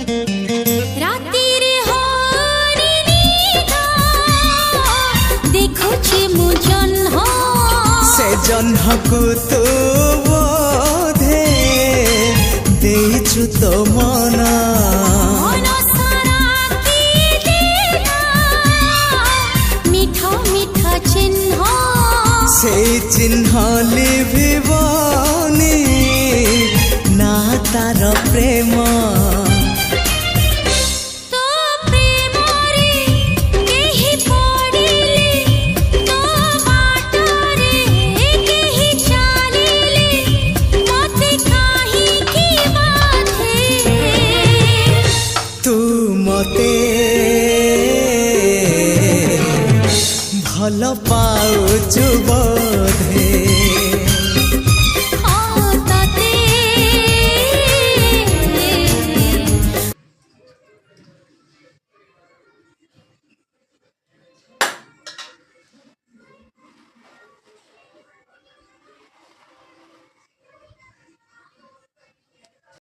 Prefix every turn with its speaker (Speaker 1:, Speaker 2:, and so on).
Speaker 1: रातिर हरिणी देखुछि मु जन्ह
Speaker 2: से जन्ह को तू बोधे देइछु तो मना
Speaker 1: मन सारा की देला मिठा मिठा चिन्ह
Speaker 2: से चिन्ह लिभिबनी ना तार प्रेम
Speaker 1: तो प्रेम रे केहि पड़िले तो बाटरे केहि चालिले मते काहि की बाधे
Speaker 2: तू मते भल पाउछु